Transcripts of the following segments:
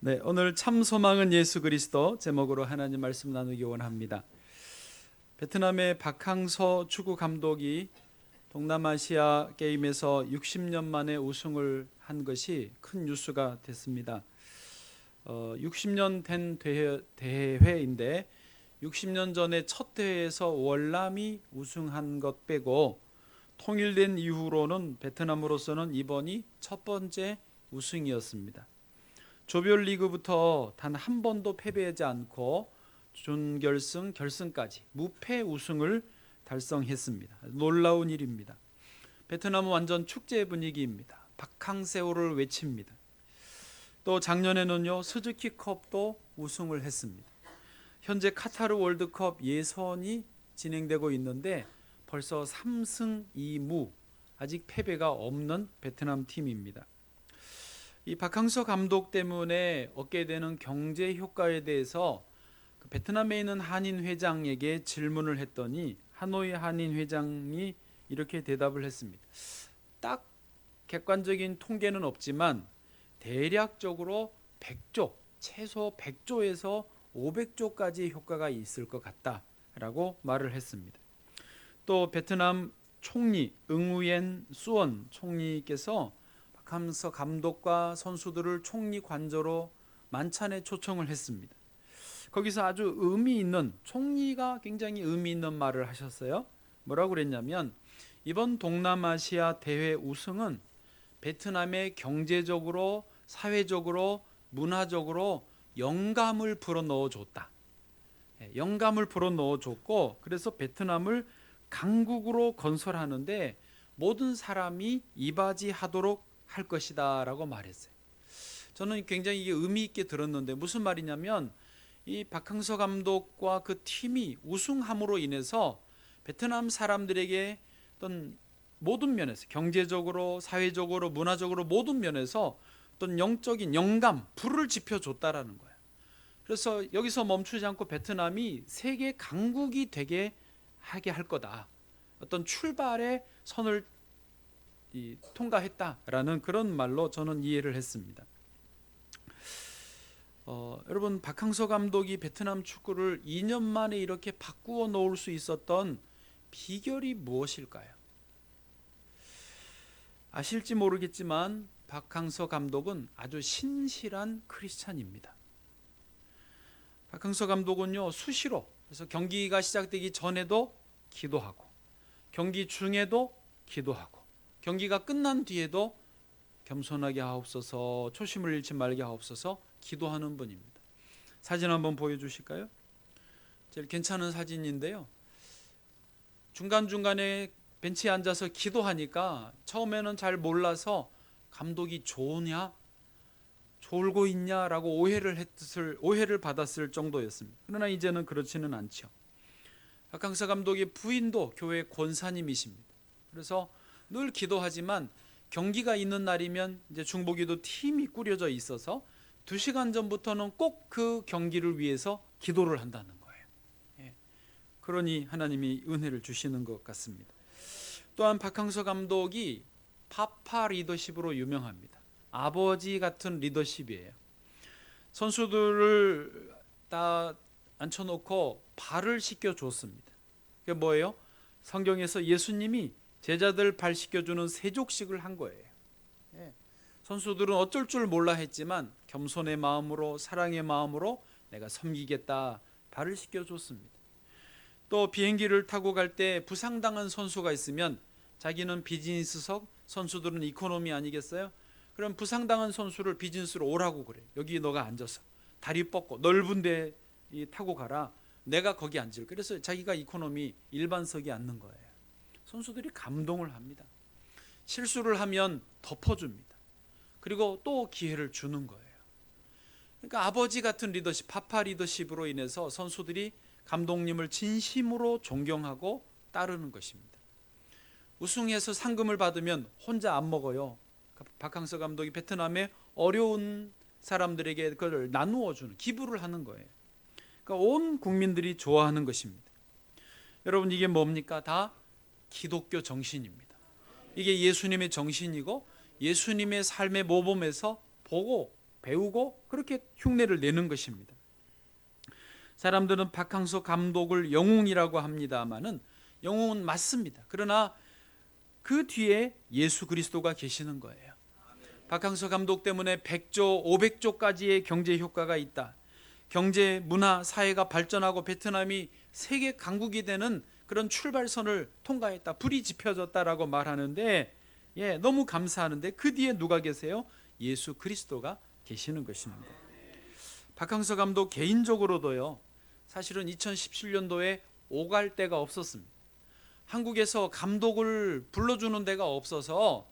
네, 오늘 참 소망은 예수 그리스도 제목으로 하나님 말씀 나누기 원합니다. 베트남의 박항서 축구 감독이 동남아시아 게임에서 60년 만에 우승을 한 것이 큰 뉴스가 됐습니다. 60년 된 대회인데 60년 전에 첫 대회에서 월남이 우승한 것 빼고 통일된 이후로는 베트남으로서는 이번이 첫 번째 우승이었습니다. 조별리그부터 단 한 번도 패배하지 않고 준결승, 결승까지 무패 우승을 달성했습니다. 놀라운 일입니다. 베트남은 완전 축제 분위기입니다. 박항세호를 외칩니다. 또 작년에는요 스즈키컵도 우승을 했습니다. 현재 카타르 월드컵 예선이 진행되고 있는데 벌써 3승 2무, 아직 패배가 없는 베트남 팀입니다. 이 박항서 감독 때문에 얻게 되는 경제 효과에 대해서 베트남에 있는 한인 회장에게 질문을 했더니 하노이 한인 회장이 이렇게 대답을 했습니다. 딱 객관적인 통계는 없지만 대략적으로 100조, 최소 100조에서 500조까지 효과가 있을 것 같다라고 말을 했습니다. 또 베트남 총리 응우옌 수원 총리께서 박항서 감독과 선수들을 총리 관저로 만찬에 초청을 했습니다. 거기서 아주 의미 있는, 총리가 굉장히 의미 있는 말을 하셨어요. 뭐라고 그랬냐면 이번 동남아시아 대회 우승은 베트남의 경제적으로, 사회적으로, 문화적으로 영감을 불어넣어 줬다. 영감을 불어넣어 줬고, 그래서 베트남을 강국으로 건설하는데 모든 사람이 이바지하도록 할 것이다 라고 말했어요. 저는 굉장히 이게 의미 있게 들었는데 무슨 말이냐면 이 박항서 감독과 그 팀이 우승함으로 인해서 베트남 사람들에게 어떤 모든 면에서, 경제적으로, 사회적으로, 문화적으로 모든 면에서 어떤 영적인 영감, 불을 지펴줬다라는 거예요. 그래서 여기서 멈추지 않고 베트남이 세계 강국이 되게 하게 할 거다, 어떤 출발의 선을 통과했다라는 그런 말로 저는 이해를 했습니다. 여러분, 박항서 감독이 베트남 축구를 2년 만에 이렇게 바꾸어 놓을 수 있었던 비결이 무엇일까요? 아실지 모르겠지만 박항서 감독은 아주 신실한 크리스찬입니다. 박항서 감독은요 수시로, 그래서 경기가 시작되기 전에도 기도하고, 경기 중에도 기도하고, 경기가 끝난 뒤에도 겸손하게 하옵소서, 초심을 잃지 말게 하옵소서 기도하는 분입니다. 사진 한번 보여주실까요? 제일 괜찮은 사진인데요, 중간중간에 벤치에 앉아서 기도하니까 처음에는 잘 몰라서 감독이 좋으냐, 졸고 있냐라고 오해를 받았을 정도였습니다. 그러나 이제는 그렇지는 않죠. 박항서 감독의 부인도 교회 권사님이십니다. 그래서 늘 기도하지만 경기가 있는 날이면 이제 중보기도 팀이 꾸려져 있어서 2시간 전부터는 꼭 그 경기를 위해서 기도를 한다는 거예요. 그러니 하나님이 은혜를 주시는 것 같습니다. 또한 박항서 감독이 파파 리더십으로 유명합니다. 아버지 같은 리더십이에요. 선수들을 다 앉혀놓고 발을 씻겨줬습니다. 그게 뭐예요? 성경에서 예수님이 제자들 발 씻겨주는 세족식을 한 거예요. 선수들은 어쩔 줄 몰라 했지만 겸손의 마음으로, 사랑의 마음으로 내가 섬기겠다, 발을 씻겨줬습니다. 또 비행기를 타고 갈 때 부상당한 선수가 있으면 자기는 비즈니스석, 선수들은 이코노미 아니겠어요? 그럼 부상당한 선수를 비즈니스로 오라고 그래. 여기 너가 앉아서 다리 뻗고 넓은 데 타고 가라, 내가 거기 앉을. 그래서 자기가 이코노미 일반석에 앉는 거예요. 선수들이 감동을 합니다. 실수를 하면 덮어줍니다. 그리고 또 기회를 주는 거예요. 그러니까 아버지 같은 리더십, 파파 리더십으로 인해서 선수들이 감독님을 진심으로 존경하고 따르는 것입니다. 우승해서 상금을 받으면 혼자 안 먹어요. 박항서 감독이 베트남의 어려운 사람들에게 그걸 나누어 주는, 기부를 하는 거예요. 그러니까 온 국민들이 좋아하는 것입니다. 여러분, 이게 뭡니까? 다 기독교 정신입니다. 이게 예수님의 정신이고 예수님의 삶의 모범에서 보고 배우고 그렇게 흉내를 내는 것입니다. 사람들은 박항서 감독을 영웅이라고 합니다마는 영웅은 맞습니다. 그러나 그 뒤에 예수 그리스도가 계시는 거예요. 박항서 감독 때문에 100조, 500조까지의 경제 효과가 있다. 경제, 문화, 사회가 발전하고 베트남이 세계 강국이 되는 그런 출발선을 통과했다. 불이 지펴졌다라고 말하는데 너무 감사하는데 그 뒤에 누가 계세요? 예수 그리스도가 계시는 것입니다. 박항서 감독 개인적으로도요. 사실은 2017년도에 오갈 데가 없었습니다. 한국에서 감독을 불러주는 데가 없어서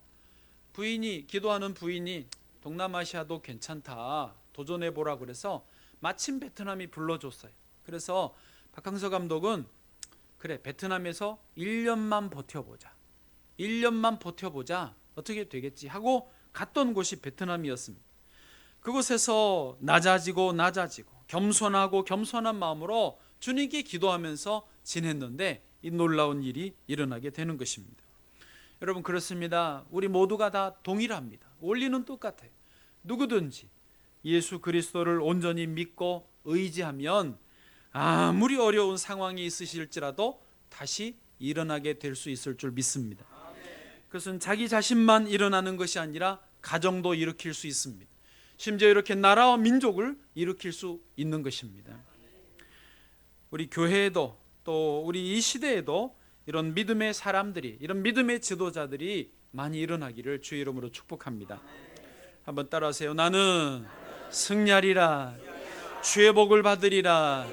기도하는 부인이 동남아시아도 괜찮다, 도전해보라 그래서 마침 베트남이 불러줬어요. 그래서 박항서 감독은 그래, 베트남에서 1년만 버텨보자. 1년만 버텨보자. 어떻게 되겠지 하고 갔던 곳이 베트남이었습니다. 그곳에서 낮아지고 겸손하고 겸손한 마음으로 주님께 기도하면서 지냈는데 이 놀라운 일이 일어나게 되는 것입니다. 여러분, 그렇습니다. 우리 모두가 다 동일합니다. 원리는 똑같아요. 누구든지 예수 그리스도를 온전히 믿고 의지하면 아무리 어려운 상황이 있으실지라도 다시 일어나게 될 수 있을 줄 믿습니다. 그것은 자기 자신만 일어나는 것이 아니라 가정도 일으킬 수 있습니다. 심지어 이렇게 나라와 민족을 일으킬 수 있는 것입니다. 우리 교회에도 또 우리 이 시대에도 이런 믿음의 사람들이, 이런 믿음의 지도자들이 많이 일어나기를 주의 이름으로 축복합니다. 한번 따라하세요. 나는 승리하리라. 주의 복을 받으리라.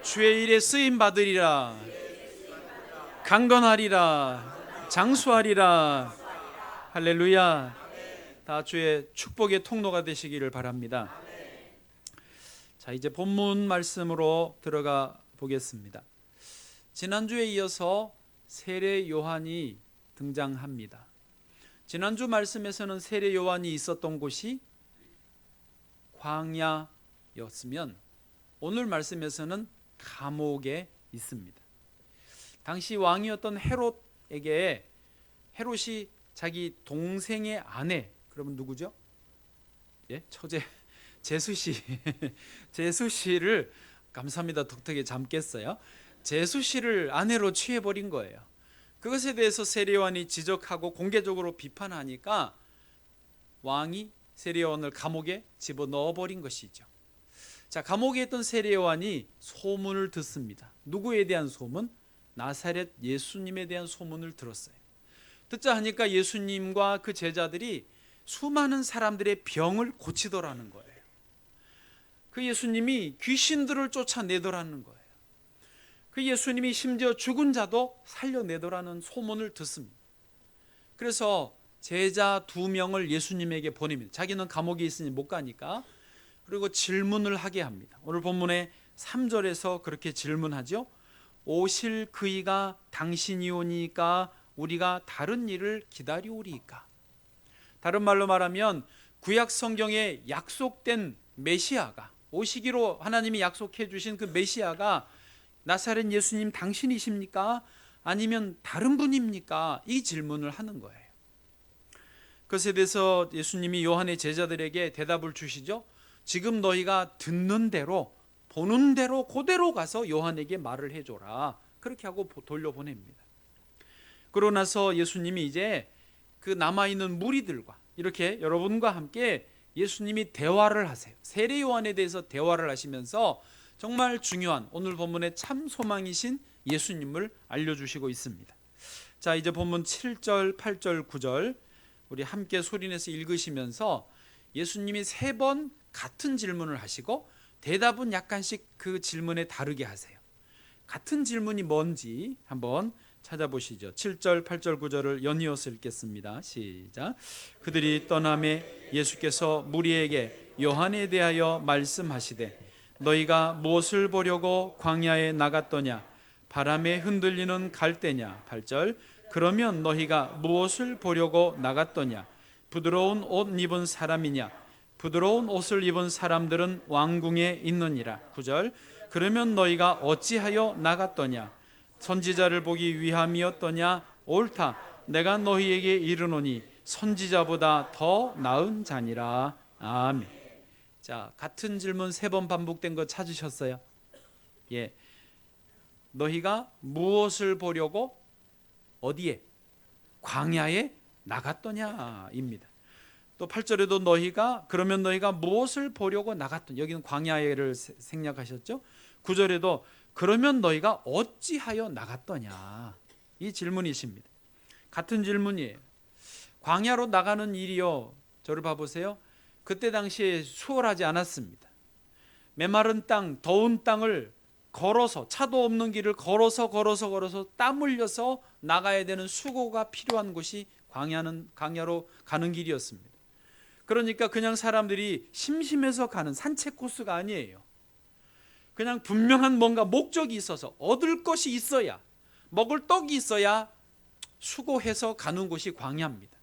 주의 일에 쓰임 받으리라. 강건하리라. 장수하리라. 할렐루야. 다 주의 축복의 통로가 되시기를 바랍니다. 자, 이제 본문 말씀으로 들어가 보겠습니다. 지난주에 이어서 세례 요한이 등장합니다. 지난주 말씀에서는 세례 요한이 있었던 곳이 광야였으면 오늘 말씀에서는 감옥에 있습니다. 당시 왕이었던 헤롯에게 헤롯이 자기 동생의 아내, 그러면 누구죠? 처제 제수씨 제수씨를, 감사합니다, 독특하게 잠깼어요. 제수씨를 아내로 취해버린 거예요. 그것에 대해서 세례요한이 지적하고 공개적으로 비판하니까 왕이 세례요한을 감옥에 집어넣어버린 것이죠. 자, 감옥에 있던 세례요한이 소문을 듣습니다. 누구에 대한 소문? 나사렛 예수님에 대한 소문을 들었어요. 듣자 하니까 예수님과 그 제자들이 수많은 사람들의 병을 고치더라는 거예요. 그 예수님이 귀신들을 쫓아내더라는 거예요. 그 예수님이 심지어 죽은 자도 살려내더라는 소문을 듣습니다. 그래서 제자 2명을 예수님에게 보냅니다. 자기는 감옥에 있으니 못 가니까. 그리고 질문을 하게 합니다. 오늘 본문의 3절에서 그렇게 질문하죠. 오실 그이가 당신이오니까 우리가 다른 일을 기다리오리이까. 다른 말로 말하면 구약 성경에 약속된 메시아가, 오시기로 하나님이 약속해 주신 그 메시아가 나사렛 예수님 당신이십니까? 아니면 다른 분입니까? 이 질문을 하는 거예요. 그것에 대해서 예수님이 요한의 제자들에게 대답을 주시죠. 지금 너희가 듣는 대로, 보는 대로 그대로 가서 요한에게 말을 해줘라. 그렇게 하고 돌려보냅니다. 그러고 나서 예수님이 이제 그 남아있는 무리들과 이렇게 여러분과 함께 예수님이 대화를 하세요. 세례 요한에 대해서 대화를 하시면서 정말 중요한 오늘 본문의 참 소망이신 예수님을 알려주시고 있습니다. 자, 이제 본문 7절, 8절, 9절 우리 함께 소리내서 읽으시면서 예수님이 3번 같은 질문을 하시고 대답은 약간씩 그 질문에 다르게 하세요. 같은 질문이 뭔지 한번 찾아보시죠. 7절, 8절, 9절을 연이어서 읽겠습니다. 시작. 그들이 떠나매 예수께서 무리에게 요한에 대하여 말씀하시되 너희가 무엇을 보려고 광야에 나갔더냐? 바람에 흔들리는 갈대냐? 8절. 그러면 너희가 무엇을 보려고 나갔더냐? 부드러운 옷 입은 사람이냐? 부드러운 옷을 입은 사람들은 왕궁에 있느니라. 9절. 그러면 너희가 어찌하여 나갔더냐? 선지자를 보기 위함이었더냐? 옳다. 내가 너희에게 이르노니 선지자보다 더 나은 자니라. 아멘. 자, 같은 질문 3번 반복된 거 찾으셨어요? 예. 너희가 무엇을 보려고 어디에? 광야에 나갔더냐입니다. 또 8절에도 그러면 너희가 무엇을 보려고 나갔더냐. 여기는 광야를 생략하셨죠? 9절에도 그러면 너희가 어찌하여 나갔더냐. 이 질문이십니다. 같은 질문이에요. 광야로 나가는 일이요. 저를 봐보세요. 그때 당시에 수월하지 않았습니다. 메마른 땅, 더운 땅을 걸어서, 차도 없는 길을 걸어서 땀 흘려서 나가야 되는 수고가 필요한 곳이 광야로 가는 길이었습니다. 그러니까 그냥 사람들이 심심해서 가는 산책 코스가 아니에요. 그냥 분명한 뭔가 목적이 있어서, 얻을 것이 있어야, 먹을 떡이 있어야 수고해서 가는 곳이 광야입니다.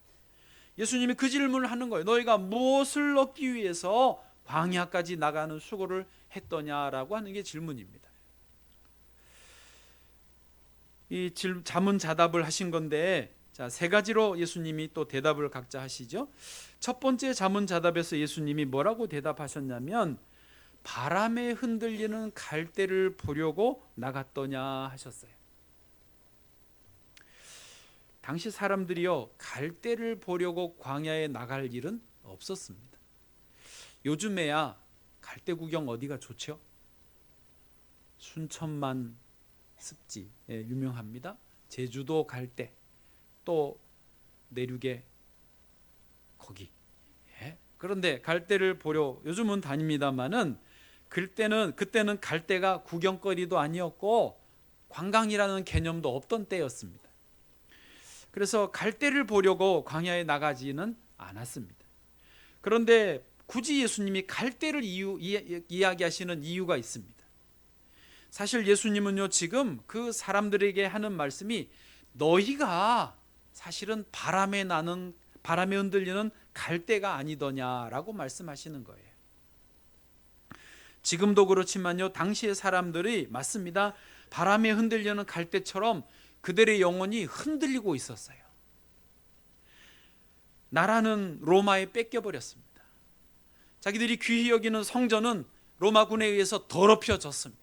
예수님이 그 질문을 하는 거예요. 너희가 무엇을 얻기 위해서 광야까지 나가는 수고를 했더냐라고 하는 게 질문입니다. 이 자문자답을 하신 건데, 자, 3가지로 예수님이 또 대답을 각자 하시죠. 첫 번째 자문자답에서 예수님이 뭐라고 대답하셨냐면 바람에 흔들리는 갈대를 보려고 나갔더냐 하셨어요. 당시 사람들이요, 갈대를 보려고 광야에 나갈 일은 없었습니다. 요즘에야 갈대 구경 어디가 좋죠? 순천만 습지, 예, 유명합니다. 제주도 갈대, 또 내륙에 거기. 예. 그런데 갈대를 보려 요즘은 다닙니다만은 그때는 갈대가 구경거리도 아니었고 관광이라는 개념도 없던 때였습니다. 그래서 갈대를 보려고 광야에 나가지는 않았습니다. 그런데 굳이 예수님이 갈대를 이야기하시는 이유가 있습니다. 사실 예수님은요, 지금 그 사람들에게 하는 말씀이 너희가 사실은 바람에 흔들리는 갈대가 아니더냐라고 말씀하시는 거예요. 지금도 그렇지만요, 당시의 사람들이 맞습니다. 바람에 흔들리는 갈대처럼 그들의 영혼이 흔들리고 있었어요. 나라는 로마에 뺏겨버렸습니다. 자기들이 귀히 여기는 성전은 로마군에 의해서 더럽혀졌습니다.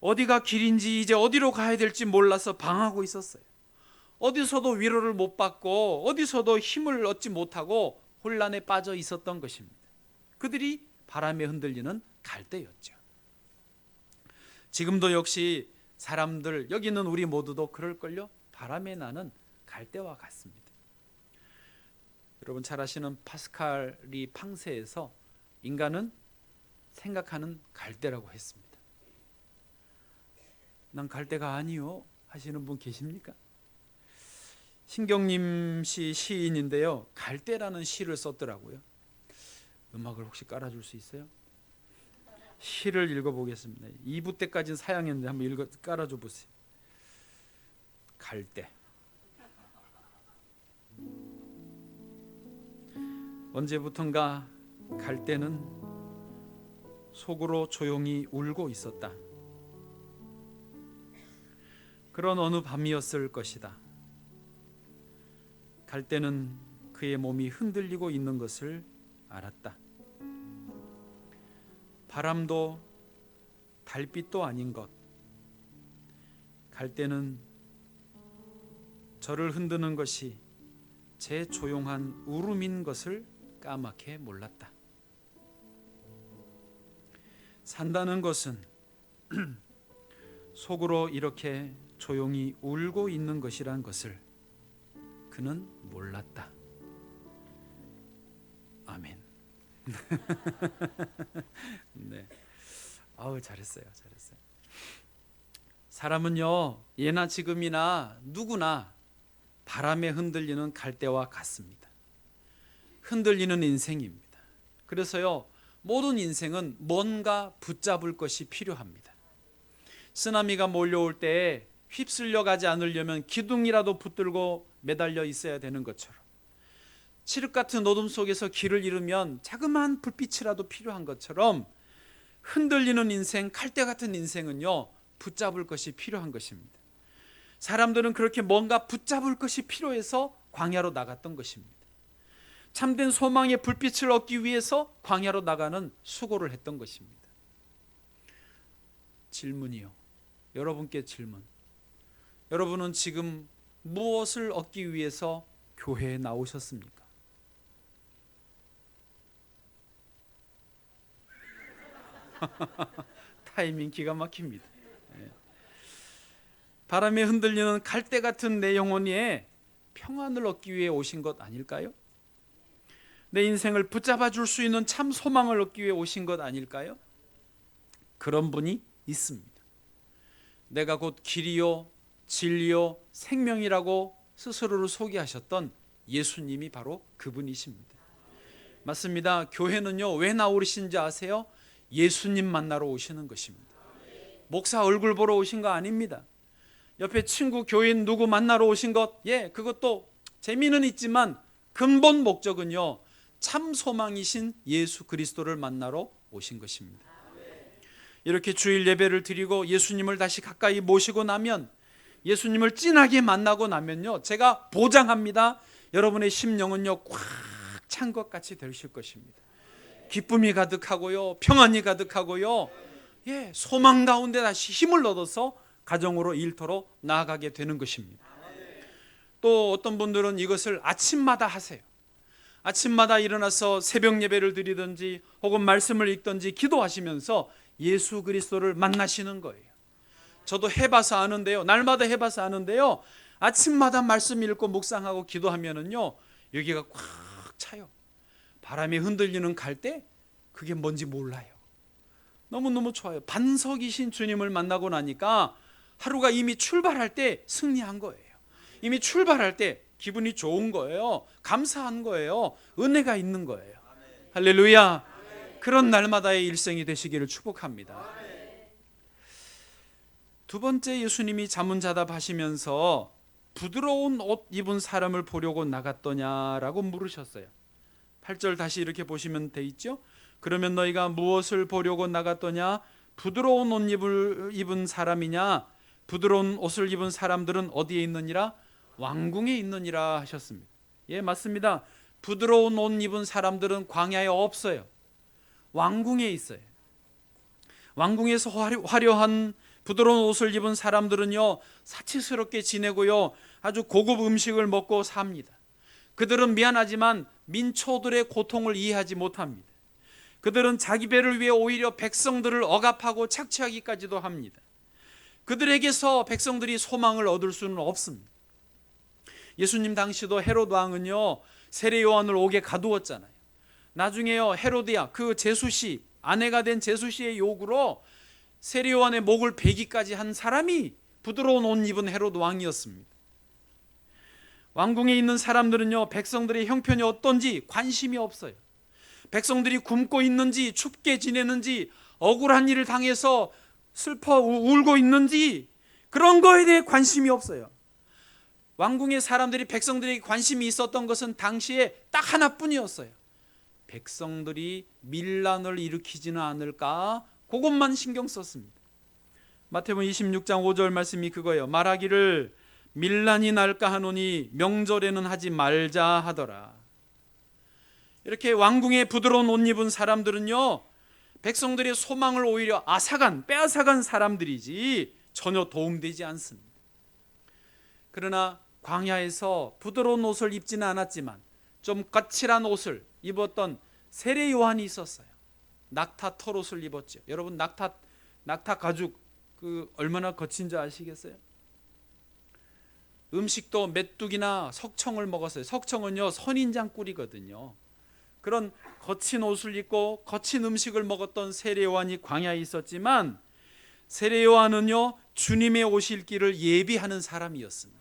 어디가 길인지 이제 어디로 가야 될지 몰라서 방황하고 있었어요. 어디서도 위로를 못 받고 어디서도 힘을 얻지 못하고 혼란에 빠져 있었던 것입니다. 그들이 바람에 흔들리는 갈대였죠. 지금도 역시 사람들, 여기 있는 우리 모두도 그럴걸요? 바람에 나는 갈대와 같습니다. 여러분 잘 아시는 파스칼이 팡세에서 인간은 생각하는 갈대라고 했습니다. 난 갈대가 아니요 하시는 분 계십니까? 신경림 씨 시인인데요, 갈대라는 시를 썼더라고요. 음악을 혹시 깔아줄 수 있어요? 시를 읽어보겠습니다. 2부 때까지는 사양했는데 한번 깔아줘 보세요. 갈대. 언제부턴가 갈대는 속으로 조용히 울고 있었다. 그런 어느 밤이었을 것이다. 갈대는 그의 몸이 흔들리고 있는 것을 알았다. 바람도 달빛도 아닌 것, 갈대는 저를 흔드는 것이 제 조용한 울음인 것을 까맣게 몰랐다. 산다는 것은 속으로 이렇게 조용히 울고 있는 것이란 것을 그는 몰랐다. 아멘. 네. 아우 잘했어요. 사람은요, 예나 지금이나 누구나 바람에 흔들리는 갈대와 같습니다. 흔들리는 인생입니다. 그래서요, 모든 인생은 뭔가 붙잡을 것이 필요합니다. 쓰나미가 몰려올 때 휩쓸려 가지 않으려면 기둥이라도 붙들고 매달려 있어야 되는 것처럼, 칠흑 같은 어둠 속에서 길을 잃으면 자그마한 불빛이라도 필요한 것처럼, 흔들리는 인생, 갈대 같은 인생은요, 붙잡을 것이 필요한 것입니다. 사람들은 그렇게 뭔가 붙잡을 것이 필요해서 광야로 나갔던 것입니다. 참된 소망의 불빛을 얻기 위해서 광야로 나가는 수고를 했던 것입니다. 질문이요. 여러분께 질문. 여러분은 지금 무엇을 얻기 위해서 교회에 나오셨습니까? 타이밍 기가 막힙니다. 바람에 흔들리는 갈대 같은 내 영혼에 평안을 얻기 위해 오신 것 아닐까요? 내 인생을 붙잡아 줄 수 있는 참 소망을 얻기 위해 오신 것 아닐까요? 그런 분이 있습니다. 내가 곧 길이요 진리요 생명이라고 스스로를 소개하셨던 예수님이 바로 그분이십니다. 맞습니다. 교회는요, 왜 나오신지 아세요? 예수님 만나러 오시는 것입니다. 목사 얼굴 보러 오신 거 아닙니다. 옆에 친구 교인 누구 만나러 오신 것, 그것도 재미는 있지만 근본 목적은요, 참 소망이신 예수 그리스도를 만나러 오신 것입니다. 이렇게 주일 예배를 드리고 예수님을 다시 가까이 모시고 나면, 예수님을 진하게 만나고 나면요, 제가 보장합니다. 여러분의 심령은요, 꽉 찬 것 같이 되실 것입니다. 기쁨이 가득하고요, 평안이 가득하고요, 소망 가운데 다시 힘을 얻어서 가정으로 일터로 나아가게 되는 것입니다. 또 어떤 분들은 이것을 아침마다 하세요. 아침마다 일어나서 새벽 예배를 드리든지 혹은 말씀을 읽든지 기도하시면서 예수 그리스도를 만나시는 거예요. 저도 해봐서 아는데요, 날마다 해봐서 아는데요, 아침마다 말씀 읽고 묵상하고 기도하면은요, 여기가 꽉 차요. 바람에 흔들리는 갈대, 그게 뭔지 몰라요. 너무너무 좋아요. 반석이신 주님을 만나고 나니까 하루가 이미 출발할 때 승리한 거예요. 이미 출발할 때 기분이 좋은 거예요. 감사한 거예요. 은혜가 있는 거예요. 할렐루야. 그런 날마다의 일생이 되시기를 축복합니다. 두 번째, 예수님이 자문자답하시면서 부드러운 옷 입은 사람을 보려고 나갔더냐라고 물으셨어요. 8절 다시 이렇게 보시면 돼 있죠. 그러면 너희가 무엇을 보려고 나갔더냐? 부드러운 옷 입은 사람이냐? 부드러운 옷을 입은 사람들은 어디에 있느니라? 왕궁에 있느니라 하셨습니다. 맞습니다. 부드러운 옷 입은 사람들은 광야에 없어요. 왕궁에 있어요. 왕궁에서 화려한 부드러운 옷을 입은 사람들은요, 사치스럽게 지내고요, 아주 고급 음식을 먹고 삽니다. 그들은 미안하지만 민초들의 고통을 이해하지 못합니다. 그들은 자기 배를 위해 오히려 백성들을 억압하고 착취하기까지도 합니다. 그들에게서 백성들이 소망을 얻을 수는 없습니다. 예수님 당시도 헤롯 왕은요, 세례 요한을 옥에 가두었잖아요. 나중에요, 헤로디아, 그 제수씨, 아내가 된 제수씨의 요구로 세례 요한의 목을 베기까지 한 사람이 부드러운 옷 입은 헤롯 왕이었습니다. 왕궁에 있는 사람들은요, 백성들의 형편이 어떤지 관심이 없어요. 백성들이 굶고 있는지, 춥게 지내는지, 억울한 일을 당해서 슬퍼 울고 있는지, 그런 거에 대해 관심이 없어요. 왕궁의 사람들이 백성들에게 관심이 있었던 것은 당시에 딱 하나뿐이었어요. 백성들이 밀란을 일으키지는 않을까, 그것만 신경 썼습니다. 마태복음 26장 5절 말씀이 그거예요. 말하기를 밀란이 날까 하노니 명절에는 하지 말자 하더라. 이렇게 왕궁에 부드러운 옷 입은 사람들은요, 백성들의 소망을 오히려 빼앗아간 사람들이지 전혀 도움되지 않습니다. 그러나 광야에서 부드러운 옷을 입지는 않았지만 좀 거칠한 옷을 입었던 세례 요한이 있었어요. 낙타 털옷을 입었죠. 여러분, 낙타 가죽 그 얼마나 거친 줄 아시겠어요? 음식도 메뚜기나 석청을 먹었어요. 석청은요, 선인장 꿀이거든요. 그런 거친 옷을 입고 거친 음식을 먹었던 세례 요한이 광야에 있었지만, 세례 요한은요, 주님의 오실 길을 예비하는 사람이었습니다.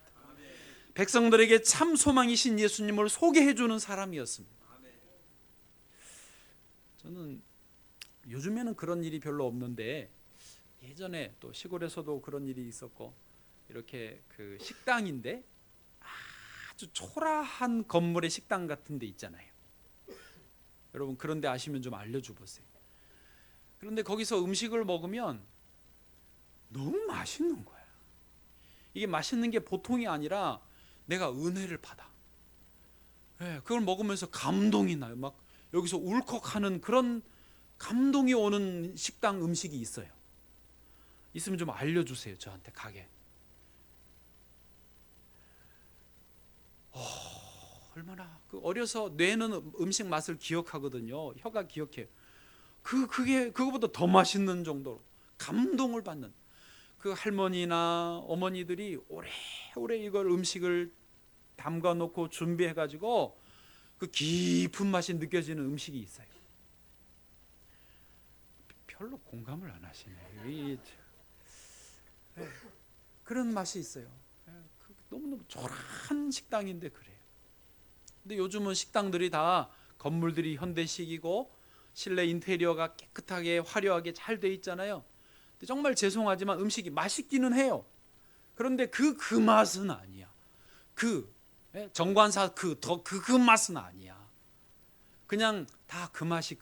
백성들에게 참 소망이신 예수님을 소개해 주는 사람이었습니다. 저는 요즘에는 그런 일이 별로 없는데, 예전에 또 시골에서도 그런 일이 있었고, 이렇게 그 식당인데 아주 초라한 건물의 식당 같은 데 있잖아요. 여러분, 그런 데 아시면 좀 알려줘 보세요. 그런데 거기서 음식을 먹으면 너무 맛있는 거야. 이게 맛있는 게 보통이 아니라 내가 은혜를 받아. 예, 그걸 먹으면서 감동이 나요. 막 여기서 울컥하는 그런 감동이 오는 식당 음식이 있어요. 있으면 좀 알려주세요. 저한테 가게. 얼마나 어려서 뇌는 음식 맛을 기억하거든요. 혀가 기억해요. 그거보다 더 맛있는 정도로 감동을 받는 그 할머니나 어머니들이 오래오래 이걸 음식을 담가 놓고 준비해 가지고 그 깊은 맛이 느껴지는 음식이 있어요. 별로 공감을 안 하시네요. 그런 맛이 있어요. 너무너무 초라한 식당인데 그래요. 근데 요즘은 식당들이 다 건물들이 현대식이고 실내 인테리어가 깨끗하게 화려하게 잘 돼 있잖아요. 근데 정말 죄송하지만 음식이 맛있기는 해요. 그런데 그 맛은 아니야. 정관사 그 맛은 아니야. 그냥 다 그 맛이.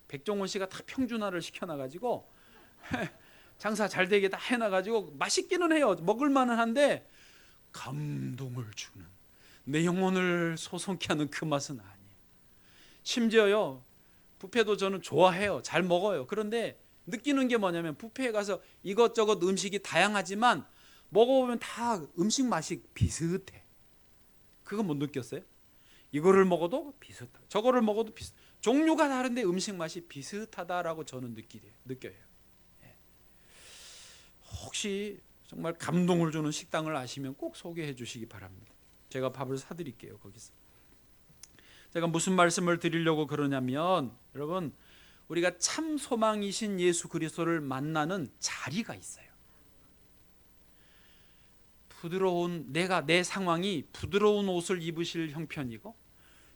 백종원 씨가 다 평준화를 시켜놔가지고 장사 잘 되게 다 해놔가지고 맛있기는 해요. 먹을만은 한데 감동을 주는, 내 영혼을 소송케 하는 그 맛은 아니에요. 심지어요, 뷔페도 저는 좋아해요. 잘 먹어요. 그런데 느끼는 게 뭐냐면 뷔페에 가서 이것저것 음식이 다양하지만 먹어보면 다 음식 맛이 비슷해. 그거 못 느꼈어요? 이거를 먹어도 비슷하다, 저거를 먹어도 비슷, 종류가 다른데 음식 맛이 비슷하다라고 저는 느껴요. 혹시 정말 감동을 주는 식당을 아시면 꼭 소개해 주시기 바랍니다. 제가 밥을 사드릴게요. 거기서. 제가 무슨 말씀을 드리려고 그러냐면, 여러분, 우리가 참 소망이신 예수 그리스도를 만나는 자리가 있어요. 내 상황이 부드러운 옷을 입으실 형편이고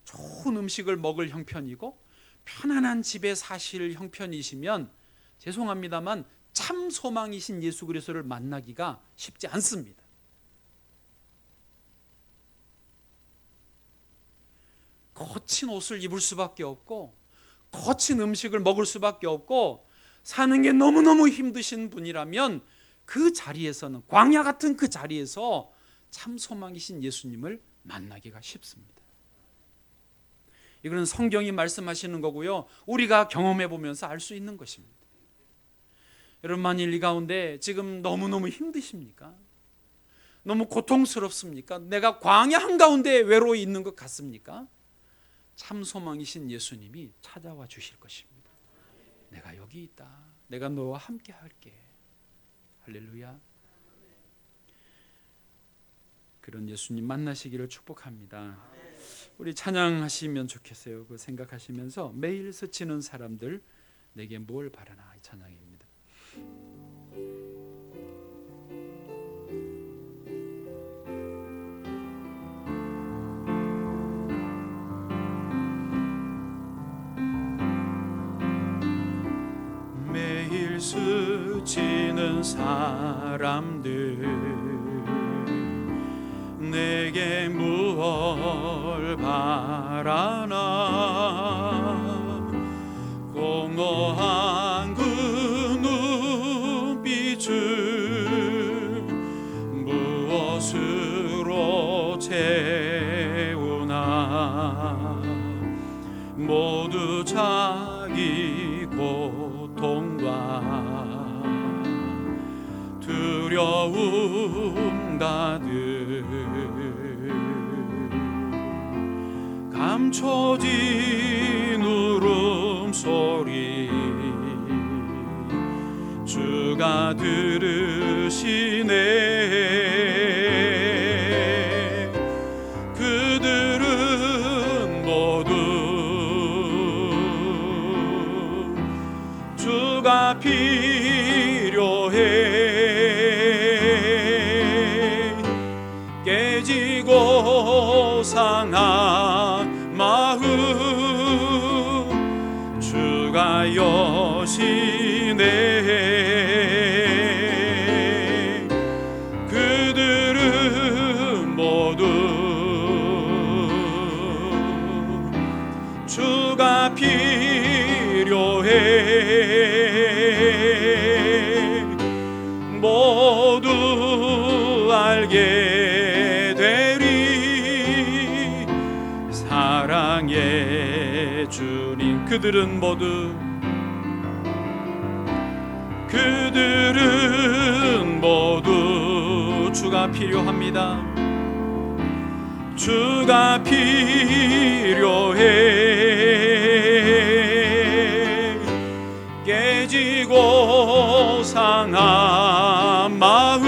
좋은 음식을 먹을 형편이고 편안한 집에 사실 형편이시면 죄송합니다만 참 소망이신 예수 그리스도를 만나기가 쉽지 않습니다. 거친 옷을 입을 수밖에 없고 거친 음식을 먹을 수밖에 없고 사는 게 너무너무 힘드신 분이라면 그 자리에서는, 광야 같은 그 자리에서 참 소망이신 예수님을 만나기가 쉽습니다. 이거는 성경이 말씀하시는 거고요, 우리가 경험해 보면서 알 수 있는 것입니다. 여러분, 만일 이 가운데 지금 너무너무 힘드십니까? 너무 고통스럽습니까? 내가 광야 한가운데 외로이 있는 것 같습니까? 참 소망이신 예수님이 찾아와 주실 것입니다. 내가 여기 있다. 내가 너와 함께 할게. 할렐루야. 그런 예수님 만나시기를 축복합니다. 우리 찬양하시면 좋겠어요. 그 생각하시면서 매일 스치는 사람들 내게 뭘 바라나, 이 찬양입니다. 매일 스치는 사람들 내게 무얼 바라나, 공허한 그 눈빛을 무엇으로 채우나, 모두 자기 고통과 두려움 가득 감춰진 울음소리 주가 들으시네. 그들은 모두 주가 필요해. 깨지고 상한 마음 주가 여시네. 그들은 모두 주가 필요해. 모두 알게 되리 그들은 모두 주가 필요합니다. 주가 필요해. 깨지고 상한 마음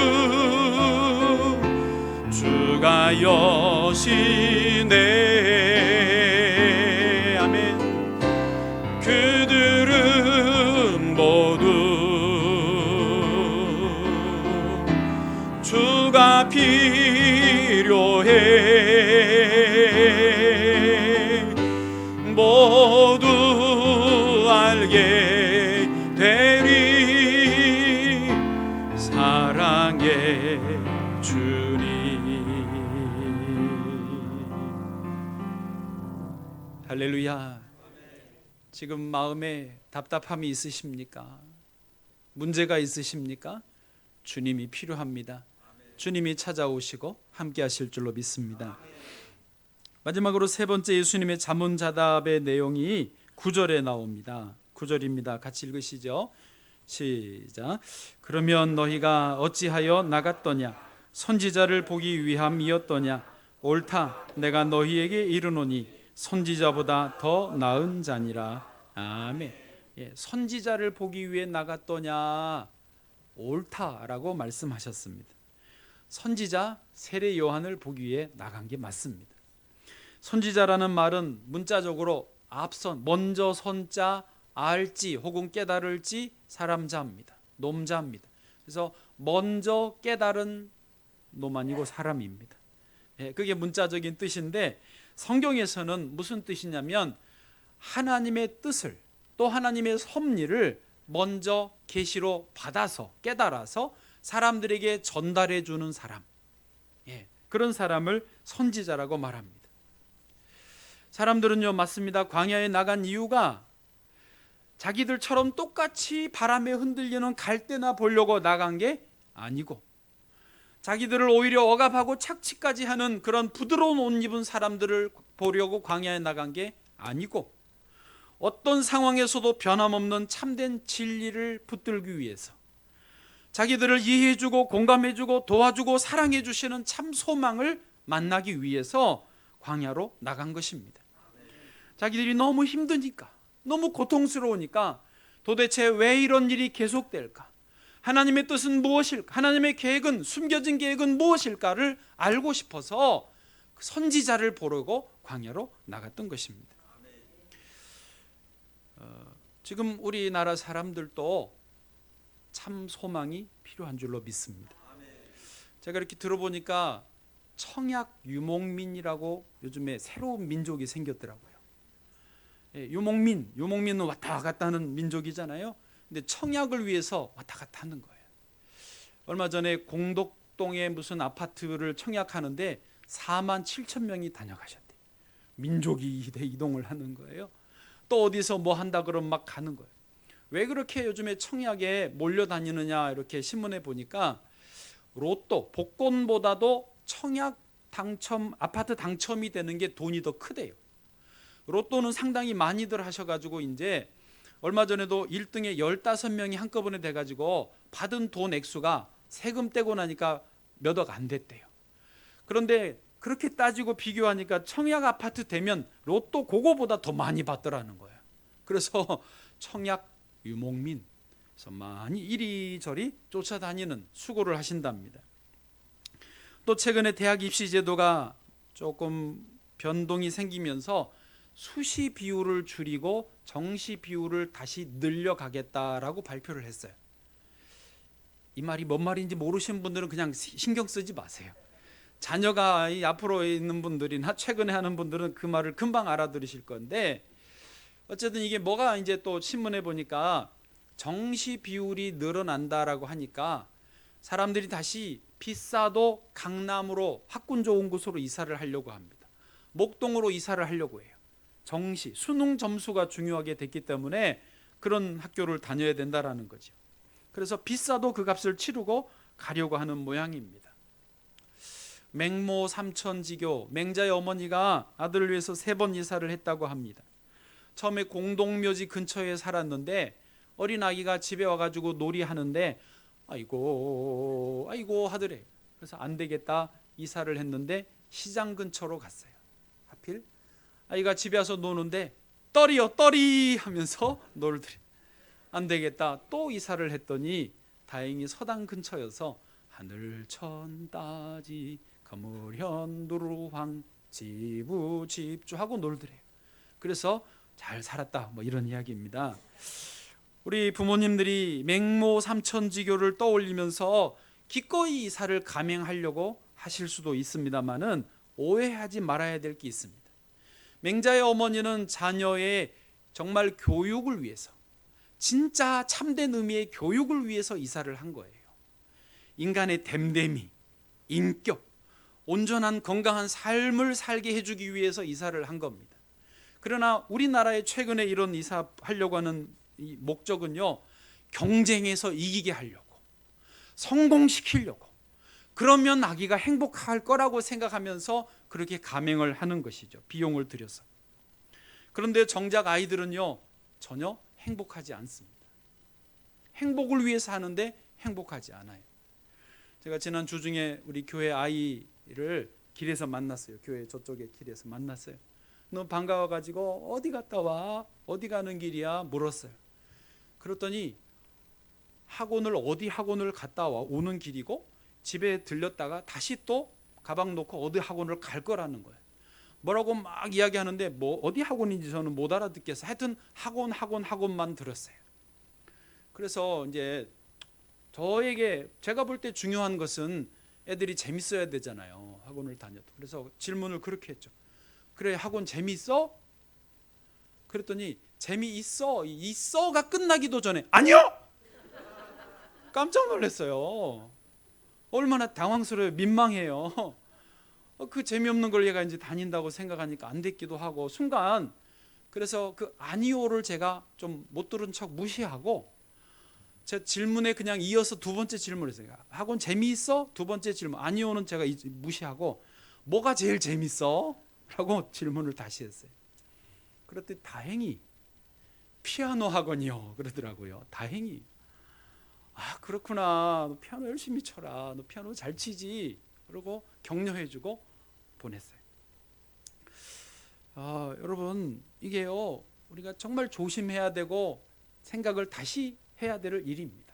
주가 여시네. 아멘. 그들은 모두 주가 필요해. 모두 알게 되리 사랑의 주님. 할렐루야. 지금 마음에 답답함이 있으십니까? 문제가 있으십니까? 주님이 필요합니다. 주님이 찾아오시고 함께 하실 줄로 믿습니다. 마지막으로 세 번째 예수님의 자문자답의 내용이 9절에 나옵니다. 9절입니다. 같이 읽으시죠. 시작. 그러면 너희가 어찌하여 나갔더냐? 선지자를 보기 위함이었더냐? 옳다. 내가 너희에게 이르노니 선지자보다 더 나은 자니라. 아멘. 선지자를 보기 위해 나갔더냐? 옳다라고 말씀하셨습니다. 선지자 세례 요한을 보기 위해 나간 게 맞습니다. 선지자라는 말은 문자적으로 앞선, 먼저 선자, 알지 혹은 깨달을지 사람자입니다. 놈자입니다. 그래서 먼저 깨달은 놈 아니고 사람입니다. 그게 문자적인 뜻인데 성경에서는 무슨 뜻이냐면 하나님의 뜻을 또 하나님의 섭리를 먼저 계시로 받아서 깨달아서 사람들에게 전달해 주는 사람, 그런 사람을 선지자라고 말합니다. 사람들은요, 맞습니다. 광야에 나간 이유가 자기들처럼 똑같이 바람에 흔들리는 갈대나 보려고 나간 게 아니고 자기들을 오히려 억압하고 착취까지 하는 그런 부드러운 옷 입은 사람들을 보려고 광야에 나간 게 아니고 어떤 상황에서도 변함없는 참된 진리를 붙들기 위해서 자기들을 이해해주고 공감해주고 도와주고 사랑해주시는 참 소망을 만나기 위해서 광야로 나간 것입니다. 자기들이 너무 힘드니까, 너무 고통스러우니까 도대체 왜 이런 일이 계속될까? 하나님의 뜻은 무엇일까? 하나님의 계획은, 숨겨진 계획은 무엇일까를 알고 싶어서 선지자를 보려고 광야로 나갔던 것입니다. 지금 우리나라 사람들도 참 소망이 필요한 줄로 믿습니다. 제가 이렇게 들어보니까 청약 유목민이라고 요즘에 새로운 민족이 생겼더라고요. 유목민은 왔다 갔다 하는 민족이잖아요. 근데 청약을 위해서 왔다 갔다 하는 거예요. 얼마 전에 공덕동에 무슨 아파트를 청약하는데 4만 7천 명이 다녀가셨대요. 민족이 이동을 하는 거예요. 또 어디서 뭐 한다 그러면 막 가는 거예요. 왜 그렇게 요즘에 청약에 몰려다니느냐 이렇게 신문에 보니까 로또, 복권보다도 청약 당첨, 아파트 당첨이 되는 게 돈이 더 크대요. 로또는 상당히 많이들 하셔가지고 이제 얼마 전에도 1등에 15명이 한꺼번에 돼가지고 받은 돈 액수가 세금 떼고 나니까 몇 억 안 됐대요. 그런데 그렇게 따지고 비교하니까 청약 아파트 되면 로또 그거보다 더 많이 받더라는 거예요. 그래서 청약 유목민, 그래서 많이 이리저리 쫓아다니는 수고를 하신답니다. 또 최근에 대학 입시 제도가 조금 변동이 생기면서 수시 비율을 줄이고 정시 비율을 다시 늘려가겠다라고 발표를 했어요. 이 말이 뭔 말인지 모르시는 분들은 그냥 신경 쓰지 마세요. 자녀가 앞으로 있는 분들이나 최근에 하는 분들은 그 말을 금방 알아들으실 건데, 어쨌든 이게 뭐가 이제 또 신문에 보니까 정시 비율이 늘어난다라고 하니까 사람들이 다시 비싸도 강남으로 학군 좋은 곳으로 이사를 하려고 합니다. 목동으로 이사를 하려고 해요. 정시, 수능 점수가 중요하게 됐기 때문에 그런 학교를 다녀야 된다라는 거죠. 그래서 비싸도 그 값을 치르고 가려고 하는 모양입니다. 맹모 삼천지교, 맹자의 어머니가 아들을 위해서 3번 이사를 했다고 합니다. 처음에 공동묘지 근처에 살았는데 어린아기가 집에 와가지고 놀이하는데 아이고 아이고 하더래. 그래서 안 되겠다 이사를 했는데 시장 근처로 갔어요. 하필 아이가 집에 와서 노는데 떨이요 떨이 하면서 놀더래. 안 되겠다 또 이사를 했더니 다행히 서당 근처여서 하늘천 따지 거무현 누루황 지부집주하고 놀더래요. 그래서 잘 살았다 뭐 이런 이야기입니다. 우리 부모님들이 맹모 삼천지교를 떠올리면서 기꺼이 이사를 감행하려고 하실 수도 있습니다만은 오해하지 말아야 될 게 있습니다. 맹자의 어머니는 자녀의 정말 교육을 위해서, 진짜 참된 의미의 교육을 위해서 이사를 한 거예요. 인간의 됨됨이, 인격, 온전한 건강한 삶을 살게 해주기 위해서 이사를 한 겁니다. 그러나 우리나라에 최근에 이런 이사하려고 하는 이 목적은요, 경쟁에서 이기게 하려고, 성공시키려고, 그러면 아기가 행복할 거라고 생각하면서 그렇게 감행을 하는 것이죠. 비용을 들여서. 그런데 정작 아이들은요, 전혀 행복하지 않습니다. 행복을 위해서 하는데 행복하지 않아요. 제가 지난 주 중에 우리 교회 아이를 길에서 만났어요. 교회 저쪽에 길에서 만났어요. 너무 반가워가지고 어디 갔다 와? 어디 가는 길이야? 물었어요. 그랬더니 어디 학원을 갔다 와 오는 길이고 집에 들렸다가 다시 또 가방 놓고 어디 학원을 갈 거라는 거예요. 뭐라고 막 이야기하는데 뭐 어디 학원인지 저는 못 알아듣겠어요. 하여튼 학원만 들었어요. 그래서 이제 저에게 제가 볼 때 중요한 것은 애들이 재밌어야 되잖아요. 학원을 다녀도. 그래서 질문을 그렇게 했죠. 그래 학원 재미있어? 그랬더니 있어가 끝나기도 전에 아니요! 깜짝 놀랐어요. 얼마나 당황스러워요. 민망해요. 그 재미없는 걸 얘가 이제 다닌다고 생각하니까 안 됐기도 하고 순간 그래서 그 아니요를 제가 좀 못 들은 척 무시하고 제 질문에 그냥 이어서 두 번째 질문을 했어요. 학원 재미있어? 두 번째 질문 아니요는 제가 무시하고 뭐가 제일 재밌어? 라고 질문을 다시 했어요. 그랬더니 다행히 피아노 학원이요 그러더라고요. 다행히 그렇구나. 너 피아노 열심히 쳐라. 너 피아노 잘 치지. 그러고 격려해주고 보냈어요. 여러분 이게요 우리가 정말 조심해야 되고 생각을 다시 해야 될 일입니다.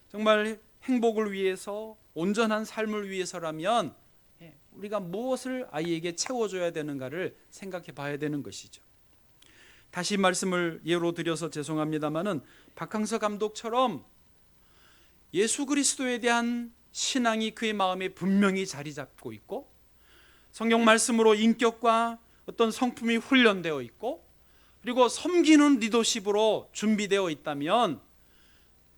정말 행복을 위해서 온전한 삶을 위해서라면 우리가 무엇을 아이에게 채워줘야 되는가를 생각해 봐야 되는 것이죠. 다시 말씀을 예로 들여서 죄송합니다마는 박항서 감독처럼 예수 그리스도에 대한 신앙이 그의 마음에 분명히 자리 잡고 있고 성경 말씀으로 인격과 어떤 성품이 훈련되어 있고 그리고 섬기는 리더십으로 준비되어 있다면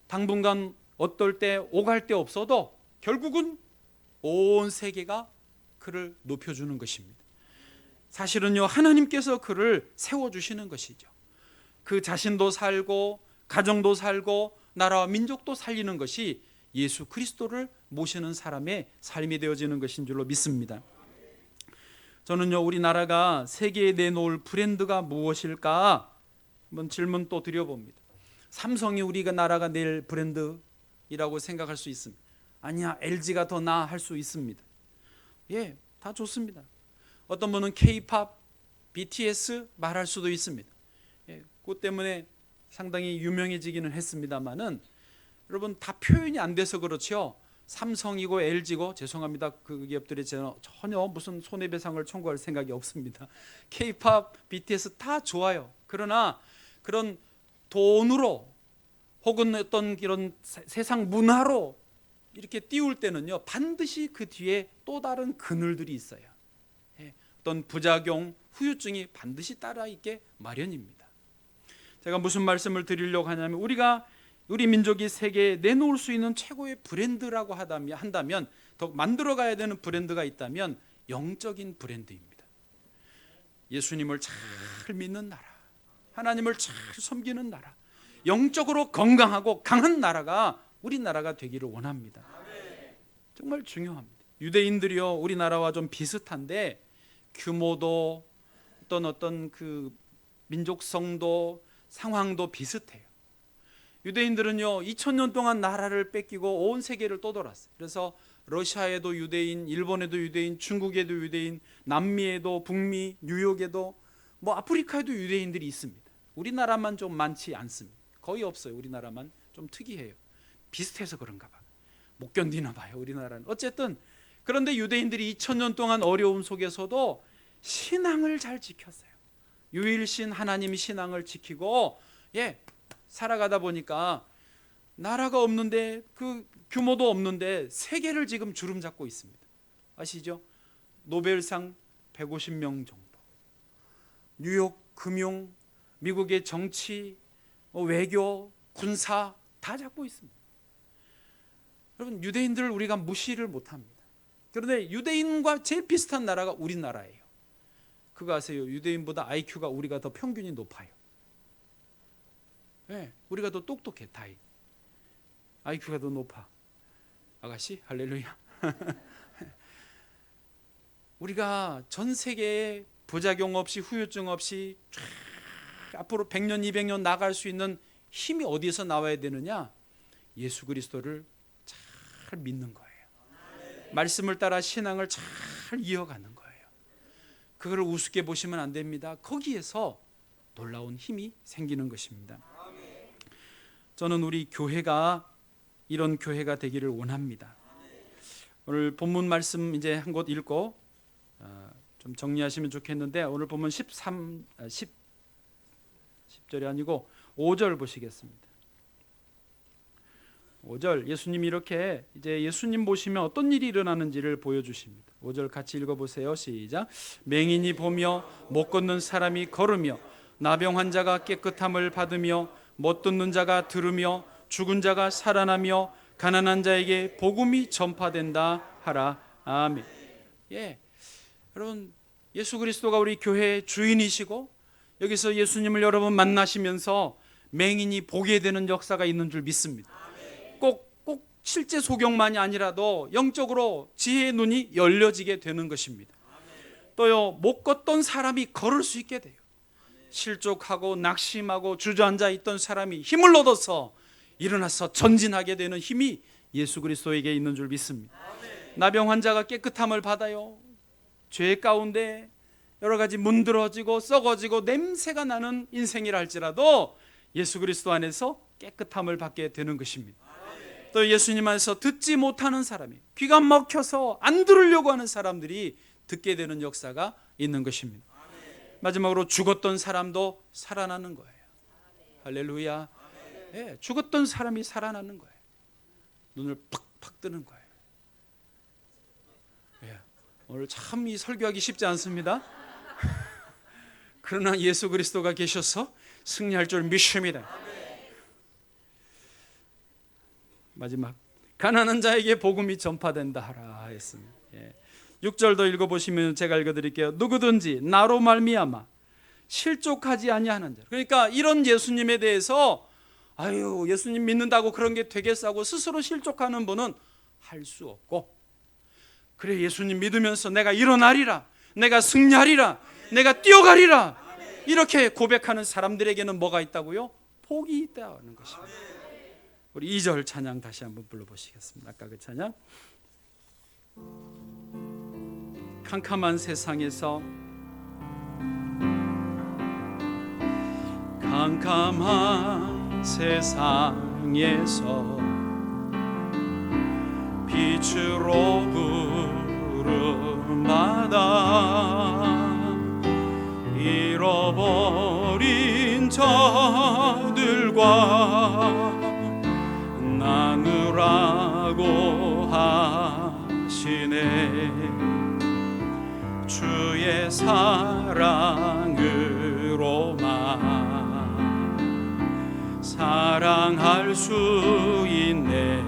당분간 어떨 때 오갈 데 없어도 결국은 온 세계가 그를 높여주는 것입니다. 사실은요 하나님께서 그를 세워주시는 것이죠. 그 자신도 살고 가정도 살고 나라와 민족도 살리는 것이 예수 그리스도를 모시는 사람의 삶이 되어지는 것인 줄로 믿습니다. 저는요 우리나라가 세계에 내놓을 브랜드가 무엇일까 한번 질문 또 드려봅니다. 삼성이 우리가 나라가 낼 브랜드이라고 생각할 수 있습니다. 아니야 LG가 더 나아 할 수 있습니다. 예, 다 좋습니다. 어떤 분은 K-팝, BTS 말할 수도 있습니다. 예, 그것 때문에 상당히 유명해지기는 했습니다만은 여러분 다 표현이 안 돼서 그렇죠. 삼성이고 LG고 죄송합니다. 그 기업들이 전혀 무슨 손해배상을 청구할 생각이 없습니다. K-팝, BTS 다 좋아요. 그러나 그런 돈으로 혹은 어떤 이런 세상 문화로 이렇게 띄울 때는요 반드시 그 뒤에 또 다른 그늘들이 있어요. 어떤 부작용, 후유증이 반드시 따라 있게 마련입니다. 제가 무슨 말씀을 드리려고 하냐면 우리 민족이 세계에 내놓을 수 있는 최고의 브랜드라고 한다면 더 만들어가야 되는 브랜드가 있다면 영적인 브랜드입니다. 예수님을 잘 믿는 나라, 하나님을 잘 섬기는 나라, 영적으로 건강하고 강한 나라가 우리나라가 되기를 원합니다. 정말 중요합니다. 유대인들이요 우리나라와 좀 비슷한데 규모도 어떤 그 민족성도 상황도 비슷해요. 유대인들은요 2000년 동안 나라를 뺏기고 온 세계를 떠돌았어요. 그래서 러시아에도 유대인, 일본에도 유대인, 중국에도 유대인, 남미에도 북미, 뉴욕에도 뭐 아프리카에도 유대인들이 있습니다. 우리나라만 좀 많지 않습니다. 거의 없어요. 우리나라만 좀 특이해요. 비슷해서 그런가 봐. 못 견디나 봐요. 우리나라는. 어쨌든 그런데 유대인들이 2000년 동안 어려움 속에서도 신앙을 잘 지켰어요. 유일신 하나님 신앙을 지키고 살아가다 보니까 나라가 없는데 그 규모도 없는데 세계를 지금 주름잡고 있습니다. 아시죠? 노벨상 150명 정도. 뉴욕 금융, 미국의 정치, 외교, 군사 다 잡고 있습니다. 여러분 유대인들을 우리가 무시를 못합니다. 그런데 유대인과 제일 비슷한 나라가 우리나라예요. 그거 아세요? 유대인보다 IQ가 우리가 더 평균이 높아요. 우리가 더 똑똑해. 다이 IQ가 더 높아. 아가씨 할렐루야. 우리가 전 세계에 부작용 없이 후유증 없이 앞으로 100년 200년 나갈 수 있는 힘이 어디에서 나와야 되느냐? 예수 그리스도를 잘 믿는 거예요. 말씀을 따라 신앙을 잘 이어가는 거예요. 그거를 우습게 보시면 안 됩니다. 거기에서 놀라운 힘이 생기는 것입니다. 저는 우리 교회가 이런 교회가 되기를 원합니다. 오늘 본문 말씀 이제 한 곳 읽고 좀 정리하시면 좋겠는데, 오늘 본문 10절이 아니고 5절 보시겠습니다. 5절 예수님이 이렇게 이제 예수님 보시면 어떤 일이 일어나는지를 보여주십니다. 5절 같이 읽어보세요. 시작. 맹인이 보며 못 걷는 사람이 걸으며 나병 환자가 깨끗함을 받으며 못 듣는 자가 들으며 죽은 자가 살아나며 가난한 자에게 복음이 전파된다 하라. 아멘. 여러분 예수 그리스도가 우리 교회의 주인이시고 여기서 예수님을 여러분 만나시면서 맹인이 보게 되는 역사가 있는 줄 믿습니다. 꼭 실제 소경만이 아니라도 영적으로 지혜의 눈이 열려지게 되는 것입니다. 또요 못 걷던 사람이 걸을 수 있게 돼요. 실족하고 낙심하고 주저앉아 있던 사람이 힘을 얻어서 일어나서 전진하게 되는 힘이 예수 그리스도에게 있는 줄 믿습니다. 나병 환자가 깨끗함을 받아요. 죄 가운데 여러 가지 문드러지고 썩어지고 냄새가 나는 인생이라 할지라도 예수 그리스도 안에서 깨끗함을 받게 되는 것입니다. 또 예수님 안에서 듣지 못하는 사람이, 귀가 먹혀서 안 들으려고 하는 사람들이 듣게 되는 역사가 있는 것입니다. 마지막으로 죽었던 사람도 살아나는 거예요. 할렐루야. 죽었던 사람이 살아나는 거예요. 눈을 팍팍 뜨는 거예요. 오늘 참 이 설교하기 쉽지 않습니다. 그러나 예수 그리스도가 계셔서 승리할 줄 믿습니다. 마지막 가난한 자에게 복음이 전파된다 하라 했습니다. 6절도 읽어보시면 제가 읽어드릴게요. 누구든지 나로 말미암아 실족하지 아니하는 자. 그러니까 이런 예수님에 대해서 예수님 믿는다고 그런 게 되겠어 스스로 실족하는 분은 할 수 없고, 그래 예수님 믿으면서 내가 일어나리라, 내가 승리하리라, 내가 뛰어가리라, 이렇게 고백하는 사람들에게는 뭐가 있다고요? 복이 있다는 것입니다. 우리 2절 찬양 다시 한번 불러보시겠습니다. 아까 그 찬양. 캄캄한 세상에서 캄캄한 세상에서 빛으로 부름받아 잃어버린 자들과 나누라고 하시네. 주의 사랑으로만 사랑할 수 있네.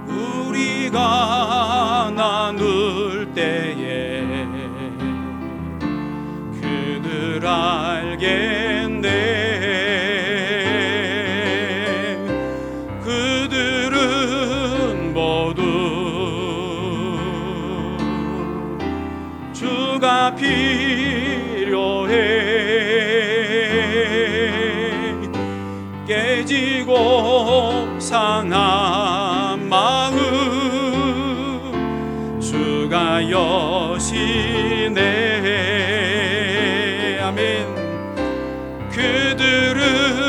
우리가 나눌 때에 그들 알겠네. 그들은 모두 주가 피 찢어지고 상한 마음 주가 여시네. 아멘. 그들은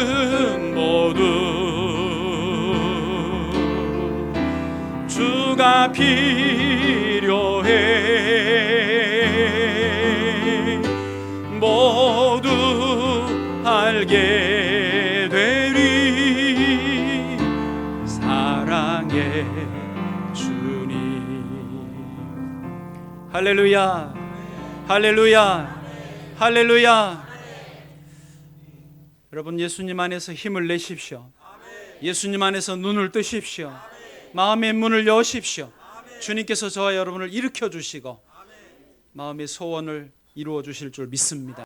모두 주가 필요해. 모두 알게 되리 사랑의 주님. 할렐루야, 할렐루야, 할렐루야. 여러분, 예수님 안에서 힘을 내십시오. 예수님 안에서 눈을 뜨십시오. 마음의 문을 여십시오. 주님께서 저와 여러분을 일으켜 주시고 마음의 소원을 이루어 주실 줄 믿습니다.